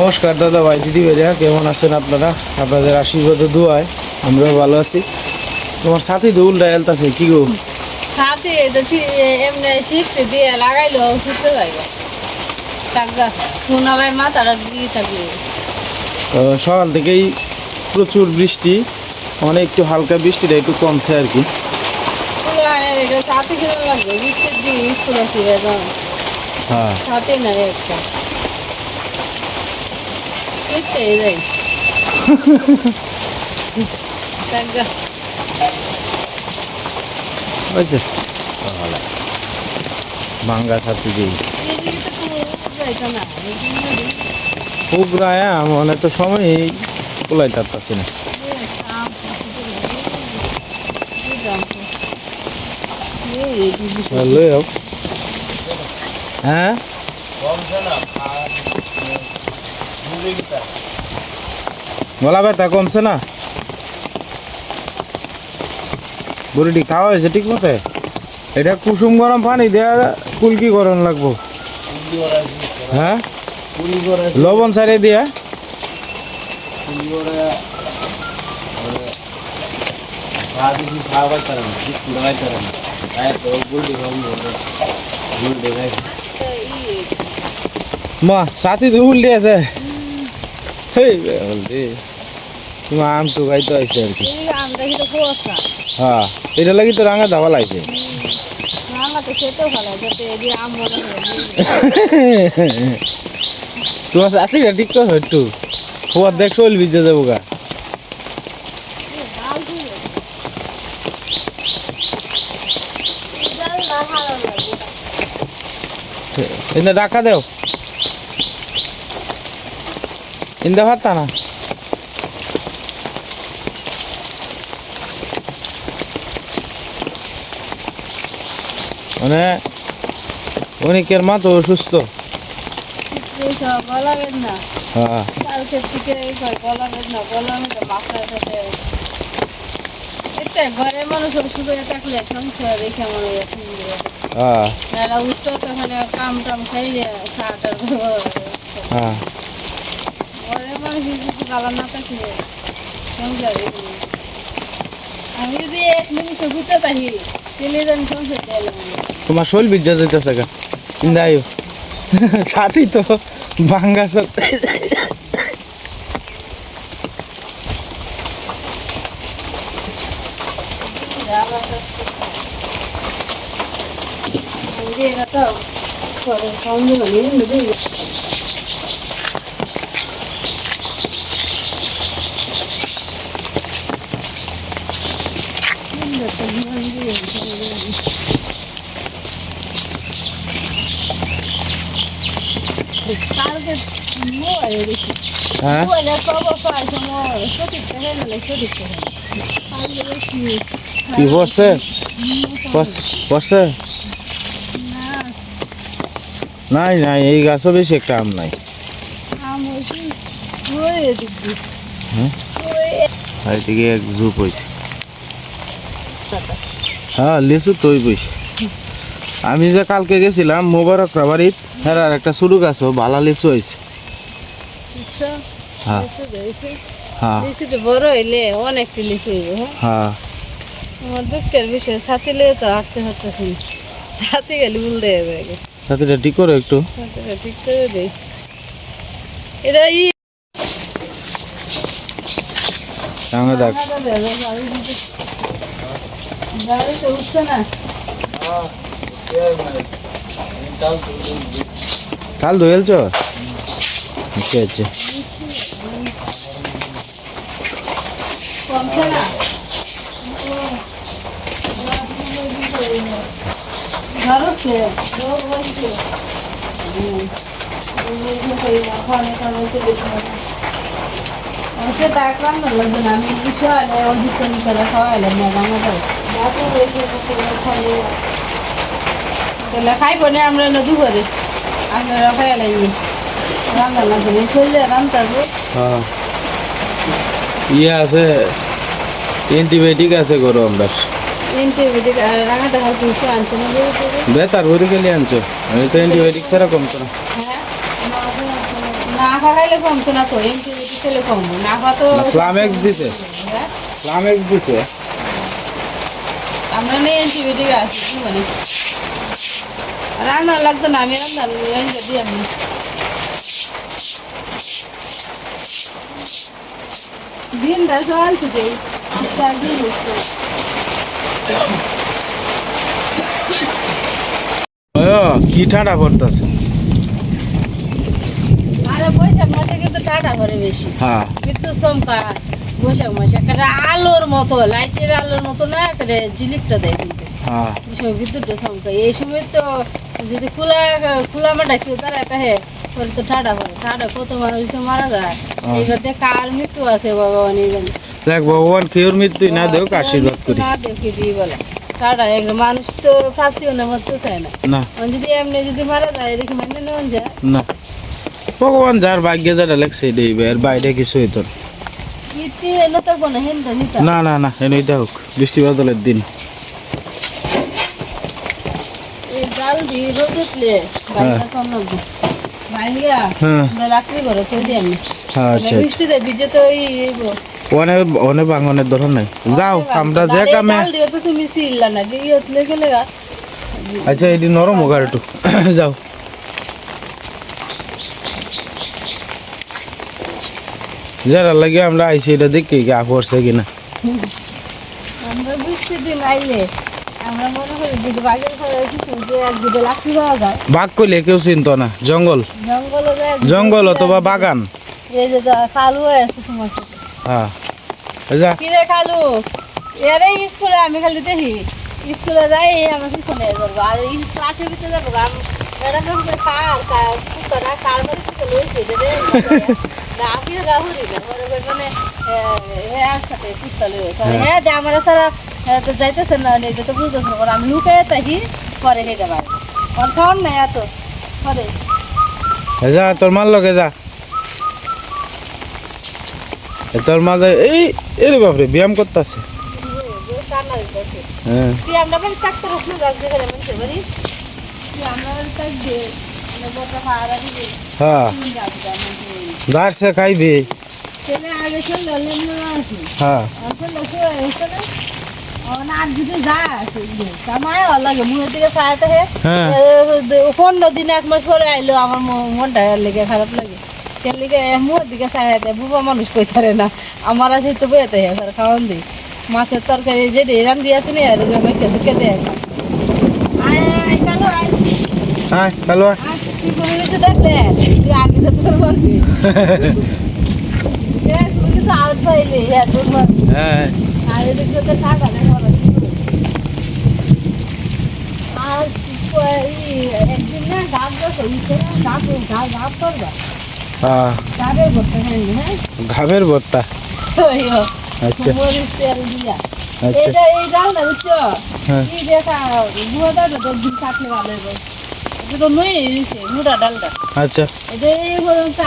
নমস্কার দাদা ভাই দিদি ভাইরা, কেমন আছেন আপনারা? আপনাদের আশীর্বাদ ও দোয়ায় আমরাও ভালো আছি। তোমার সাথে তো উল্টা এলতাছে কি গো? সাথে যদি এমনি শীতে দিয়ে লাগাইলো শুতে যাইব টাকা শোনা ভাই মা তারা দিয়ে থাকলে সকাল থেকেই প্রচুর বৃষ্টি, মানে একটু হালকা বৃষ্টিটা একটু কমছে আর কি। সাথে খেলে লাগবে বৃষ্টির দিয়ে স্কুল ফিরে যাও হ্যাঁ, সাথে নাই একটা এটাই যাই টাকা হয়েছে ভাঙ্গা ছাড়তে দিই না খুব রায় মানে তো সময় কোলাই তারতাছি না। লই হোক, হ্যাঁ গলা ব্যথা কমছে না? বুড়িটি খাওয়া হয়েছে ঠিক মতো? এটা কুসুম গরম পানি দেয়া কুলকি গরম লাগবো, হ্যাঁ লবণ ছাড়িয়ে দিয়া মা সাথী তো উল্টে আছে। তোমার আম তো খাইতে আইছে আর কি। হ্যাঁ, এটা লাগি তো রাঙা দাবা লাগছে। তোমার সাথীটা ঠিক করো একটু, খবর দেখ শৈল ভিজে যাবো গা। ইন্দা ডাকা দেও, ইন্দা ভাতা না মানে অনেকের মা তো অসুস্থ। গলা বেদনা হ্যাঁ কালকে থেকে গলা বেদনা গলা মধ্যে মাথার সাথে এটা ঘরে মানুষ অসুস্থ হয়ে থাকলে সংসার রেখে মনে হ্যাঁ যারা উঠতো তখন কাম টাম খাইলে চাটার হ্যাঁ ঘরে মানুষ যদি গালা না থাকলে সংসার আমি যদি এক নিমিষে ঘুরতে পারি তেলে জানি সংসার দেয় তোমার শৈল ভিজা যাইতেছে গা। ইন্দা আয়ো সাথী তো ভাঙ্গা সাথে হ্যাঁ কি বসে বসে নাই নাই এই গাছও বেশি একটা আম নাই। হ্যাঁ এদিকে এক ঝুপ হয়েছে। হ্যাঁ লিচু তৈ বইছে। আমি যে কালকে গেছিলাম মোবারক বাড়িত, হ্যাঁ আর একটা ছোটো গাছও ভালো লিচু হয়েছে। হ্যাঁ হ্যাঁ বড় হইলে অনেকটা লিচু হ্যাঁ আমার দুঃখের বিষয় ছাতিলে তো আসতে হচ্ছে ছাতি গেলে ভুল দেয় সাথীটা ঠিক করো একটু। ঠিক করে দেই এটা সামনে দেখ গাড়িতে উঠছে না কাল ধুয়েলছ? আচ্ছা আচ্ছা কমছে না ডাকলাম না লাগবে না আমি বিষয় অধিক করে খাওয়াইলাম না বাংলাদেশ তাহলে খাইব না আমরা নদী করে আপনারা খাইলাম রান্না লাগবে শরীরে রান্তাবো। হ্যাঁ ইয়ে আছে, অ্যান্টিবায়োটিক আছে গরু আমরা। অ্যান্টিবায়োটিক আর রাঙাটা হালকা কিছু আনছে না বেতার ভরে গেলে আনছো, আমি তো অ্যান্টিবায়োটিক ছাড়া কম করা। হ্যাঁ না না খাইলে কমতো না তো অ্যান্টিবায়োটিক খেলে কমবো না খা তো ফ্লামেক্স দিছে হ্যাঁ? ফ্লামেক্স দিছে আমরা নেই অ্যান্টিবায়োটিক আছে কি মানে রান্না লাগতো না আমি রান্না দিই আমি দিনটা সকাল থেকে একদিন বসতো কি ঠাডা পড়তাছে আরে বৈশাখ মাসে কিন্তু ঠান্ডা করে বেশি হ্যাঁ কিন্তু চমকা বৈশাখ মাসে একটা আলোর মতো লাইটের আলোর মতো না একটা ঝিলিকটা দেয় কিন্তু হ্যাঁ এই সময় বিদ্যুৎটা চমকা এই সময় তো যদি খোলা খোলা মাঠা কেউ দাঁড়ায় তাহে তোর তো ঠান্ডা করে ঠান্ডা কত মানুষ তো মারা যায় এইবার দেখ কার মৃত্যু আছে ভগবান এই জানে দেখ ভগবান কেউর মৃত্যু না দেও আশীর্বাদ করি না দেখি দিই বলে ঠান্ডা একদম মানুষ তো ফাঁসিও না মরতে চায় না না যদি এমনি যদি মারা যায় দেখি মানে নেওয়া যায় না ভগবান যার ভাগ্যে যেটা লেখছে এটাই এর বাইরে কিছু হইতো না। ইতি এনে তো কোনো হেনটা নিতা না না না এনেই হোক বৃষ্টি বাদলের দিন এই জাল দিয়ে রোদ উঠলে বাইরে কম লাগবে বাইরে হ্যাঁ রাত্রি করে চলছি আমি হ্যাঁ আচ্ছা বৃষ্টিতে ভিজে তো ওই অনেক অনেক ভাঙনের ধরন নাই যাও আমরা যে কামে জাল দিয়ে তো তুমি সিল্লা না যে ইয়ে গেলে গা আচ্ছা এটি নরম হোক আর একটু যাও যারা লাগে আমরা আইসি এটা দেখি গা পড়ছে কিনা আমরা বৃষ্টির দিন আইলে আমরা মনে করি যদি বাগের ঘরে কিছু যে এক দুটো লাঠি পাওয়া যায় বাঘ কইলে কেউ চিনত না জঙ্গল জঙ্গলে যায় জঙ্গল অথবা বাগান এই যে কালু আছে তোমার সাথে হ্যাঁ যা কিরে কালু এরে স্কুলে আমি খালি দেখি স্কুলে যাই আমার পিছনে যাবো আর এই ক্লাসের ভিতরে যাবো ম্যাডাম কার কুত্তারা কার বাড়ি থেকে লইছে যে আমি রাহুরি না মানে হ্যাঁ সাথে কুত্তা লইছে হ্যাঁ দে আমার সারা তো যাইতেছে না নিজে তো বুঝতেছে না আমি লুকাই থাকি পরে হেঁটে পারবো আর খাওয়ার নাই এত পরে যা তোর মার লগে যা তোর মা এই এরে বাপরে ব্যায়াম করতেছে হ্যাঁ তুই আমরা বাড়ি থাকতে রসুন গাছ যেখানে মানতে পারি তুই আমরা বাড়ি থাকবে বটা ভাড়া দিবে হ্যাঁ গাছ খাইবে ছেলে আগে চললে আছে হ্যাঁ আসলে এখানে আর যদি যায় আছে কামায় ভালো লাগে মুখের দিকে ছায়াতে হে হ্যাঁ 15 দিন এক মাস পরে আইলো আমার মনটা লেগে খারাপ লাগে কেন লেগে মুখের দিকে ছায়াতে বুবা মানুষ কই পারে না আমার আছে তো বইতে হে স্যার খাওয়ান দিই মাছের তরকারি যে রান দিয়ে আছে না আর মেখে ঢুকে দেয় আয় আয় চলো আয় হ্যাঁ চলো কি করে গেছে দেখলে তুই আগে তো তোর বলবি তুমি কিছু আউট পাইলে হ্যাঁ তোর হ্যাঁ আর এদিকে তো টাকা নেই আর একদিন না গাছ বসে গাছ করবা হ্যাঁ গাছের ভর্তা হ্যাঁ ঘামের ভর্তা আচ্ছা মরিচ তেল দিয়া আচ্ছা এই ডালটা বুঝছো হ্যাঁ এই দেখা গুঁড়ো ডালটা 10 দিন থাকলে ভালো হবে এটা তো নই হয়েছে মোটা ডালটা আচ্ছা এটা এই পর্যন্ত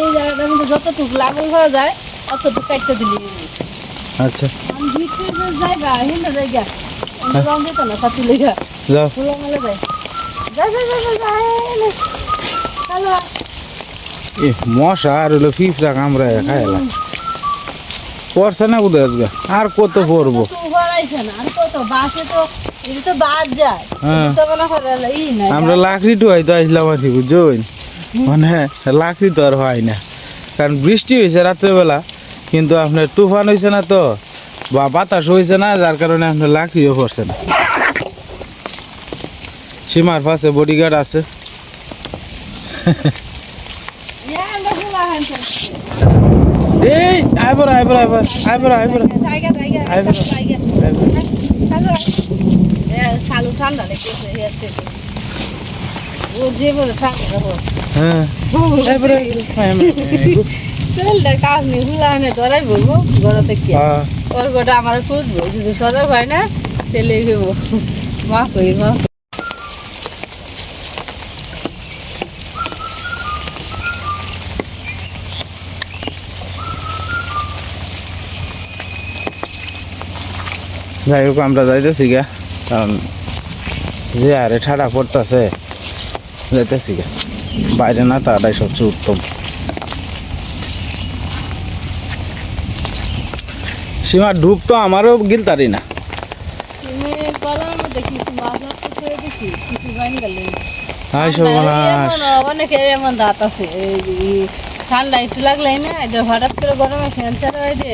এই জায়গাটার মধ্যে যতটুকু লাগানো করা যায় অতটুকু কাটতে দিলি আচ্ছা আমি ভিতরে যে জায়গা হিন্দা জায়গা আমি রং দিত না সাথে লেগা যাও ফুলো মেলে যায় যা যা যা যা যা হ্যালো এ মশা আর হলো ফিফরা কামড়ায় খাইলা পড়ছে না কোথায় আজকে আর কত পড়বো তো ভরাইছে না আর কত বাসে তো এটা তো বাদ যায় হ্যাঁ। তো মনে করে ই না আমরা লাকড়ি তো হয়তো আসলাম আর কি বুঝছো মানে লাকড়ি তো আর হয় না কারণ বৃষ্টি হয়েছে রাত্রেবেলা কিন্তু আপনার তুফান হয়েছে না তো বা বাতাস হয়েছে না যার কারণে আপনার লাকড়িও পড়ছে না সীমার পাশে বডিগার্ড আছে আমরা ফুলা হানছে এই আইবর আইবর আইবর আইবর আইবর জায়গা জায়গা আইবর জায়গা আইবর হ্যালো চালু ঠান্ডা লেগেছে হেসে ও যে বলে ঠান্ডা রাখো হ্যাঁ আইবর চলটা কাজ নেই হুলা হানে ধরাই বলবো ঘরতে কি হ্যাঁ ওর গোটা আমার খুঁজবো যদি সজাগ হয় না তেলে খেবো মা কই মা যাই হোক আমরা যাইতেছি গা কারণ যে আরে ঠাডা পড়তেছে যাইতেছি গা বাইরে না তাটাই সবচেয়ে উত্তম সীমা ডুব তো আমারও গিলতারি না। তুমি বলার মধ্যে কিছু মাছ নষ্ট করে দিছি, কিছু বাইন গেলে হাই সর্বনাশ। অনেকের এমন দাঁত আছে, এই ঠান্ডা একটু লাগলেই না, এই যে হঠাৎ করে গরমে ফ্যান চালায় যে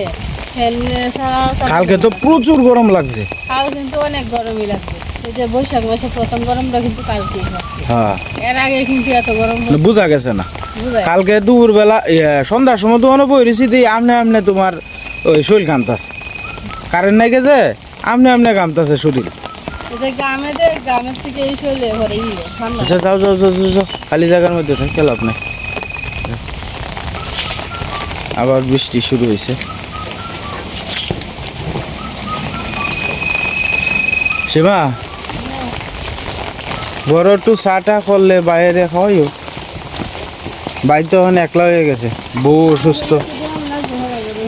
ফ্যান ছাড়া কালকে তো প্রচুর গরম লাগছে। কাল কিন্তু অনেক গরমই লাগবে। এই যে বৈশাখ মাসে প্রথম গরমটা কিন্তু কালকেই লাগছে, হ্যাঁ এর আগে কিন্তু এত গরম মানে বোঝা গেছে না। বুঝায় কালকে দুপুরবেলা সন্ধ্যার সময় তো অনেক বইরেছি দিই আমনে আমনে তোমার ওই শরীর কামতাছে, কারেন্ট নাই গেছে আমনে আমনে কামতাছে শরীর। এটা গ্রামের থেকে এই শৈলে ভরে ঠান্ডা। আচ্ছা যাও যাও যাও যাও, যাও। খালি জায়গার মধ্যে থাকে লাভ নাই। আবার বৃষ্টি শুরু হয়েছে। সীমা বড় একটু চাটা করলে বাইরে খাওয়াইও। বাই তো এখন একলা হয়ে গেছে, বউ অসুস্থ।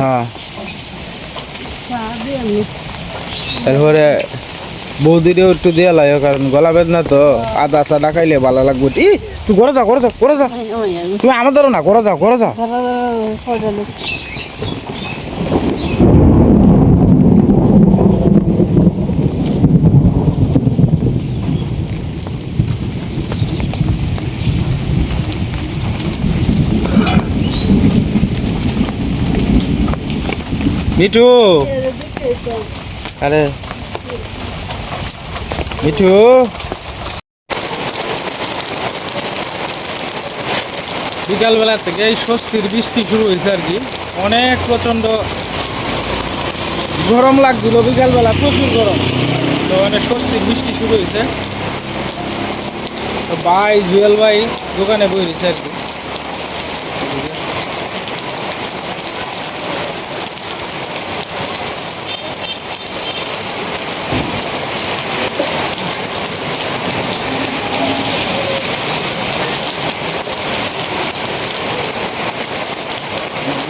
হ্যাঁ এরপরে বৌদিরেও একটু দেওয়া লাগে, কারণ গলা বেদনা তো, আদা চাটা খাইলে ভালো লাগবে। ই তুই করে যাও করে যাও করে যাও, তুমি আমাদেরও না করে যাও করে যাও। মিঠু আরে মিঠু, বিকালবেলা থেকে এই স্বস্তির বৃষ্টি শুরু হয়েছে আর কি। অনেক প্রচণ্ড গরম লাগছিল বিকালবেলা, প্রচুর গরম। তো অনেক স্বস্তির বৃষ্টি শুরু হয়েছে। তো ভাই জুয়েল ভাই দোকানে বই রয়েছে আর কি।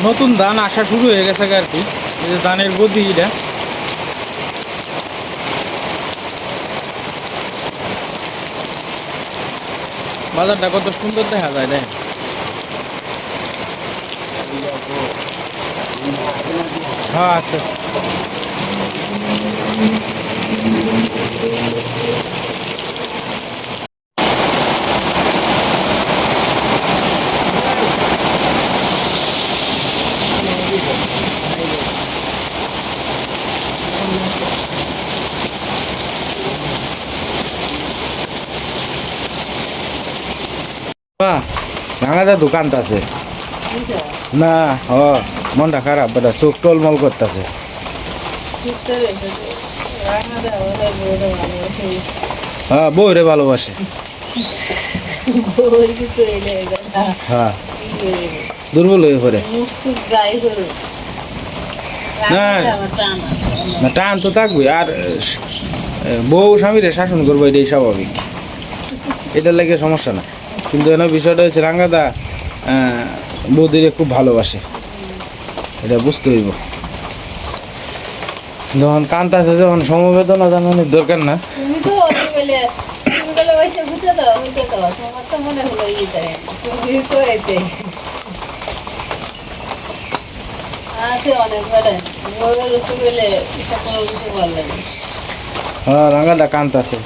নতুন ধান আসা শুরু হয়ে গেছে আর কি, এই যে ধানের গদি এটা। বাজারটা কত সুন্দর দেখা যায় দেখ। হ্যাঁ আচ্ছা ভাঙাদা দোকান আছে না। ও মনটা খারাপ, বেটা চোখ টলমল করতেছে। হ্যাঁ বউরে ভালোবাসে। হ্যাঁ দুর্বল হয়ে পড়ে না, না টান তো থাকবে। আর বউ স্বামীরে শাসন করবো, এটাই স্বাভাবিক, এটার লাগে সমস্যা না। কিন্তু এনে বিষয়টা হচ্ছে রাঙ্গাদা বৌদিরে খুব ভালোবাসে, এটা বুঝতে হইব। যখন কান্তাছে, যখন সমবেদনা জানানোর দরকার না। তুমি তো তুমি বলে ওইসে বুঝে দাও, তোমার তো মনে হলো তুমি তো এতে আছে অনেক বেড়ে বউয়ের রসে গেলে এটা কোনো কিছু বললেন। হ্যাঁ রাঙ্গাদা কান্তাছে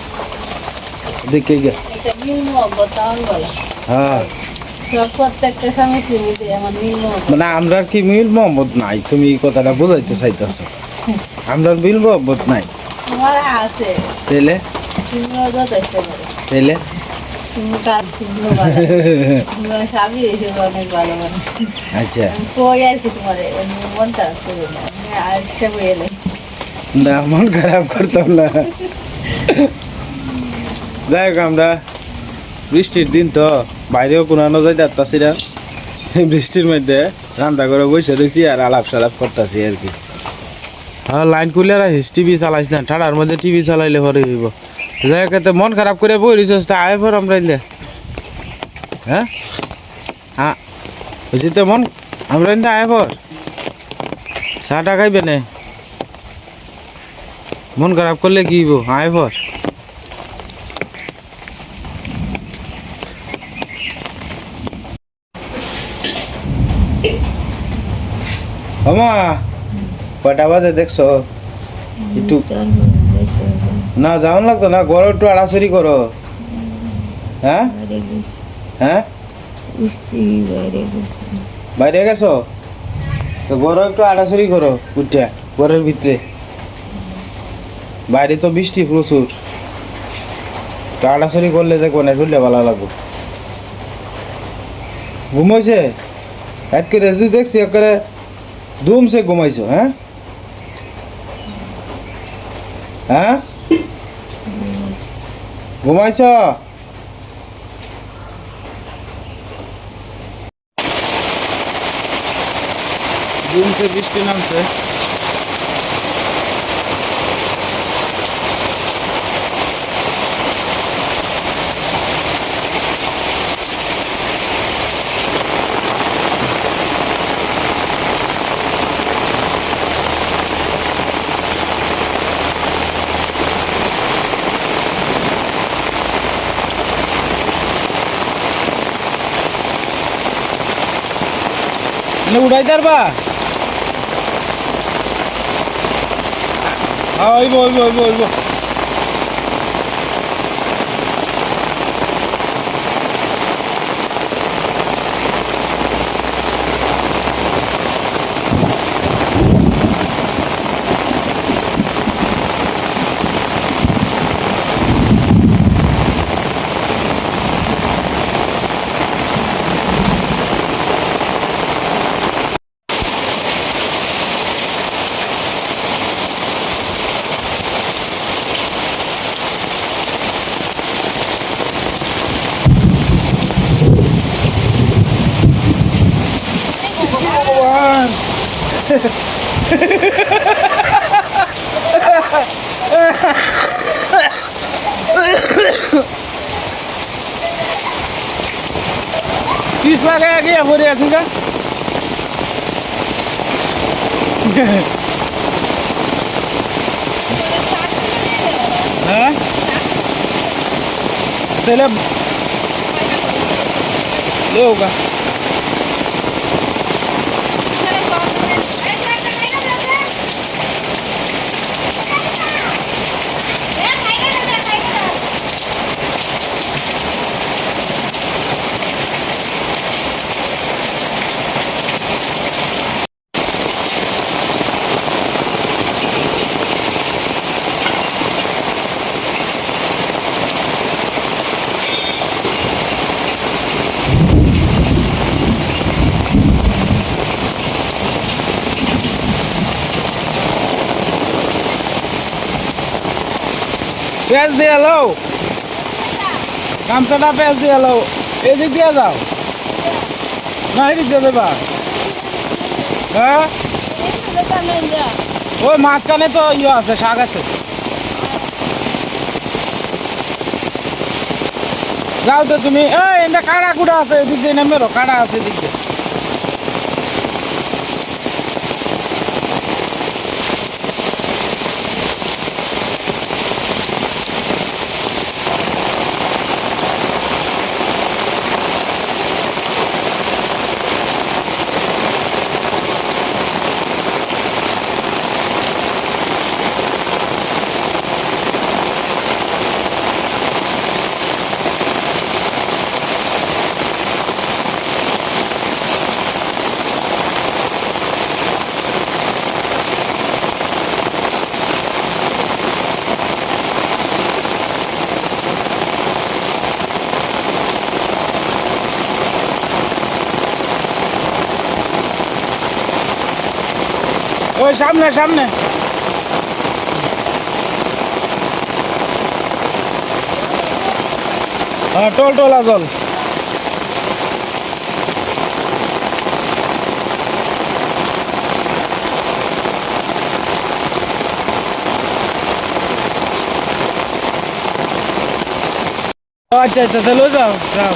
দেখে গে। এটা মিল মহব্বত তাহলে বলা। হ্যাঁ সব প্রত্যেকটা স্বামী স্ত্রীতে আমার মিল মহব্বত। মানে আমরা কি মিল মোহাম্মদ নাই? তুমি এই কথাটা বোঝাইতে চাইতেছো, আমরা মিল মোহাম্মদ নাই। তোমার আছে তাইলে তুমিও যথেষ্ট করো, তাইলে তুমি কাজ তুমিও ভালো, তোমার স্বামী হিসেবে অনেক ভালো মানুষ। আচ্ছা কই আর কি তোমার মন খারাপ করবে না, আসছে এলে না মন খারাপ করতাম না। যাই হোক, আমরা বৃষ্টির দিন তো বাইরেও কোনো যাইতে পারতাছি না। বৃষ্টির মধ্যে রান্না করে বসে রয়েছি আর আলাপ সালাপ করতেছি আর কি। হ্যাঁ লাইন খুলে রাখিস, টিভি চালাইস না, ঠান্ডার মধ্যে টিভি চালাইলে পরে হইব। যাই হোক এতে মন খারাপ করে বই রয়েছিস, তা আয় পর আমরা হ্যাঁ হ্যাঁ বুঝি তো মন আমরা আয় পর চাটা খাইবে না, মন খারাপ করলে কি হইব? আয় পর আমা কয়টা বাজে দেখছো? একটু না যাওন লাগতো না, ঘরে একটু আড়াচড়ি করো। হ্যাঁ হ্যাঁ বাইরে গেছো তো ঘরে একটু আড়াচড়ি করো উঠে ঘরের ভিতরে। বাইরে তো বৃষ্টি প্রচুর, একটু আড়াচড়ি করলে দেখবো না শরীরে ভালো লাগবো। ঘুমাইছে এক করে তুই দেখছি একেবারে ধুমসে ঘুমাইছো। হ্যাঁ হ্যাঁ ঘুমাইছ? ধুমসে বৃষ্টি নামছে। মানে উড়াইতে পারবা? হ্যাঁ হইব হইব হইব হইব। পিস লাগাই গিয়ে ভরে আছি গা। হ্যাঁ তাহলে লেও গা। পেঁয়াজ দিয়ে এলো, গামছাটা পেঁয়াজ দিয়ে এলো। এদিক দিয়ে যাও না এদিক দিয়ে দেবা? হ্যাঁ ওই মাঝখানে তো ইয়ে আছে, শাক আছে। যাও তো তুমি। এই এখানে কাড়া কুড়া আছে, এদিক দিয়ে নেমেরো, কাড়া আছে এদিক দিয়ে। ওই সামনে সামনে। হ্যাঁ টোল টোলা জল। আচ্ছা আচ্ছা তাহলে যাও যাও।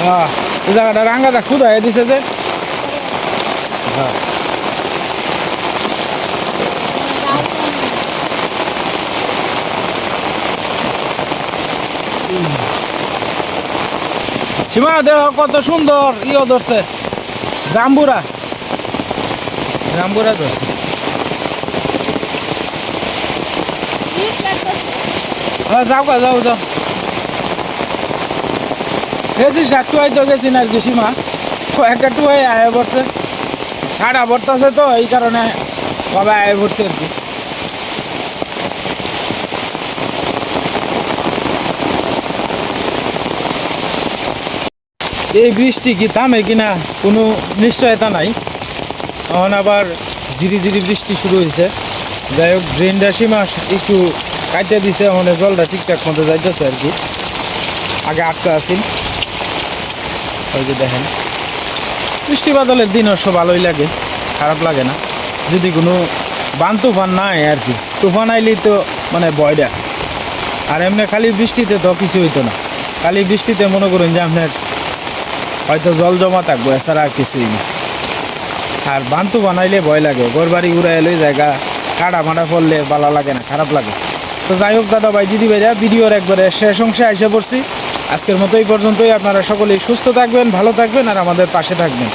হ্যাঁ এই জায়গাটা রাঙ্গাটা খুদা হয়ে দিছে যে। হ্যাঁ সীমা দেহ কত সুন্দর ইয়ে ধরছে জাম্বুরা জাম্বুরা ধরছে হ্যাঁ যাও গা যাও যাও গেছি টুয়াই তো গেছি না আর কি সীমা একটা টুয়াই আয় পড়ছে ঠাডা পড়তেছে তো এই কারণে সবাই আয় পড়ছে আর কি এই বৃষ্টি কি থামে কিনা কোনো নিশ্চয়তা নাই এখন আবার ঝিরি ঝিরি বৃষ্টি শুরু হয়েছে যাই হোক ড্রেনটা সীমা একটু কাটতে দিছে মানে জলটা ঠিকঠাক মতো যাইতেছে আর কি আগে আটকা আছিল ওই যে দেখেন বৃষ্টি বাদলের দিন অবশ্য ভালোই লাগে খারাপ লাগে না যদি কোনো বান তুফান নাই আর কি তুফান আইলেই তো মানে ভয়টা আর এমনি খালি বৃষ্টিতে তো কিছু হইতো না খালি বৃষ্টিতে মনে করুন যে আপনার হয়তো জল জমা থাকবো এছাড়া আর কিছুই না আর বান্তু বানাইলে ভয় লাগে ঘর বাড়ি উড়ে এলে জায়গা কাটা মাটা পড়লে ভালো লাগে না খারাপ লাগে তো যাই হোক দাদা ভাই দিদি ভাইরা ভিডিওর একবারে শেষ অংশে এসে পড়ছি আজকের মতো এই পর্যন্তই আপনারা সকলেই সুস্থ থাকবেন ভালো থাকবেন আর আমাদের পাশে থাকবেন